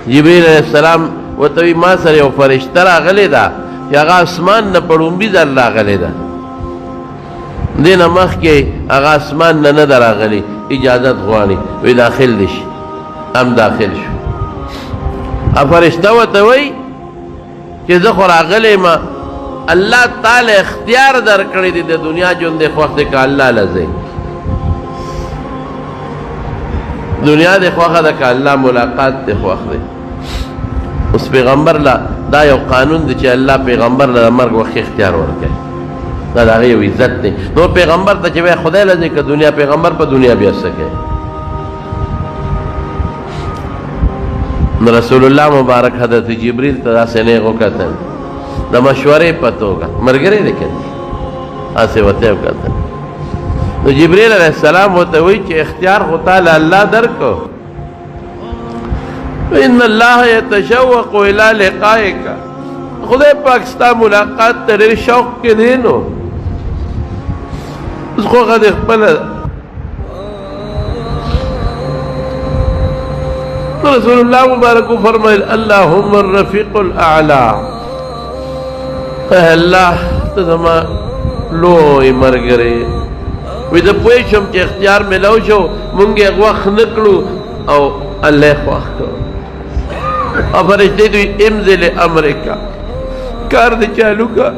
جبريل عليه السلام وتوی ما سره یو فرشته راغلی ده چې هغه اسمان نه په لومبي ځل راغلی ده، دې نه مخکې هغه اسمان نه نه ده راغلې، اجازت غواړي، وی داخل دي شي. هم داخل شو. فرشته ورته وایي چې زه خو راغلی یم، الله تعالی اختیار درکړی دی د دنیا ژوند دې خوښ دی که الله له ځئ، دنیا دې خوښه ده که الله ملاقات دې خوښ دی. اوس پیغمبر له دا یو قانون دی چې الله پیغمبر له د مرګ وخت اختیار ورکوي، دا د هغې یو عزت دی. نور پیغمبر ته چې وایي خدای له ځئ که دنیا، پیغمبر په دنیا بیا څه کوي؟ نو رسول الله مبارک حضرت جبریل ته داسې نیغ وکتل د مشورې په توګه، ملګری دی که هسې ورته یې وکتل. نو جبریل علیه السلام ورته وایي چې اختیار خو تا له الله درکړو، ان الله یتشوق الی لقائک، خدای پاک ستا ملاقات ته ډېر شوق کې دی. نو اوس خوښه دې خپله ده. رسول الله مبارک فرمایل اللهم الرفیق الاعلی، اے الله ته زما لوی ملګری. وی زه پوه شم چې اختیار میلاو شو، مونږ یې وخت نه کړو او الله یې خوښ کړو. او فرشتې دوی امضل امریکا، کار دې چالو کا.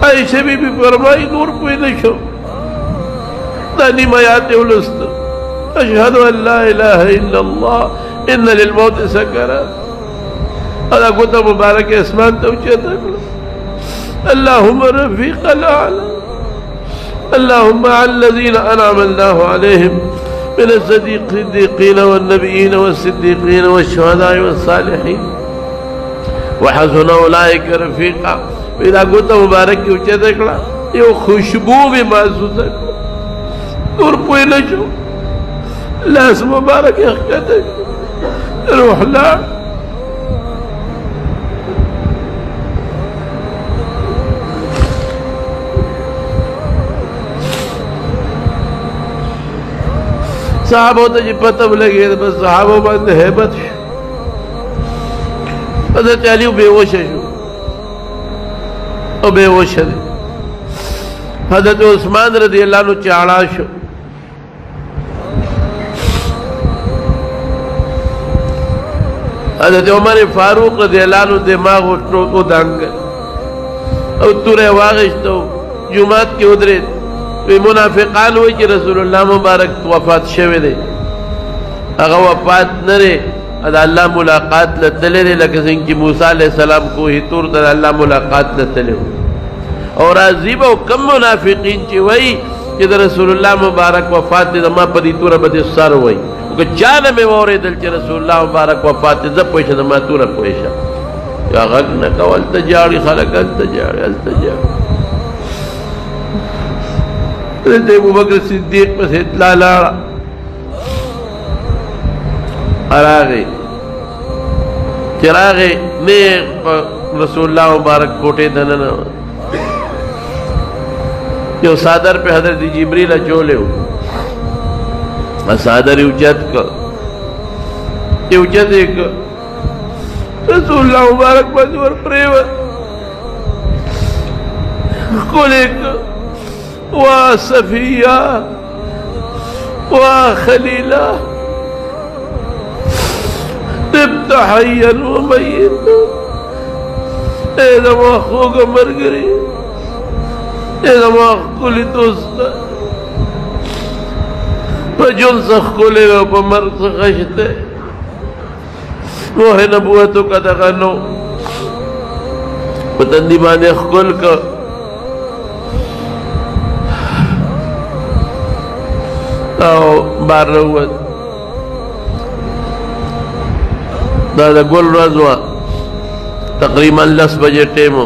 عائشہ بی بی فرمائی نور پوه نه شو، دا نیم آیات ولست اشهد ان لا اله الا الله ان للموت سکرات. ادا ګوته مبارکه اسمان ته اوچته کړه، اللهم رفیق الاعلى، اللهم على الذين انعم الله عليهم من الصديقين والنبيين والصديقين والشهداء والصالحين وحسن اولئك رفيقا. ادا ګوته مبارکه اوچته کړه، یو خوشبو به محسوسه کړه. نور پوه نه شو، لاس مبارک یې ښکته روح لاړ. صحابو ته چې پته ولګېده بس صحابو باندې هیبت شو. حضرت علي بېهوشه شو او بېهوشه دی. حضرت عثمان رضی اللہ عنہ چاڑا شو. حضرت عمر فاروق رضی اللہ عنہ دماغ او دانگ او تورے واغشتو جماعت کی ادرے وی منافقان ہوئی کہ رسول اللہ مبارک وفات شوے دے، اگا وفات نرے ادا اللہ ملاقات لتلے دے، لکہ سنگ کی موسیٰ علیہ السلام کو ہی تور در اللہ ملاقات لتلے ہو. اور عزیب او کم منافقین چی وئی کہ رسول اللہ مبارک وفات دے ما پدی تورا بدی سر وئی کہ چانا میں وورے دل چی رسول اللہ مبارک وفات دے زب پوشا ما تورا پوشا یا غق نکو التجاری خلق التجاری التجاری. حضرت ابو بکر صدیق پس اطلاع لارا اراغی چراغی نیغ رسول اللہ مبارک کوٹے دننا جو صادر پہ حضرت جبریل اچولے ہو، صادر اوچت کا اوچت ایک رسول اللہ مبارک مجور پریوت قل ایک وا صفیہ وا خلیلہ تبت حیا و میت. اے زمان خوگا مرگری، اے زمان کلی دوستا پا جن سخ کلی و پا مرگ سخشتے موہ نبوتو کا دغنو پا تندی بانے خکل کا او بار روت دا گل رضوان تقریباً 10 بجے ٹیمو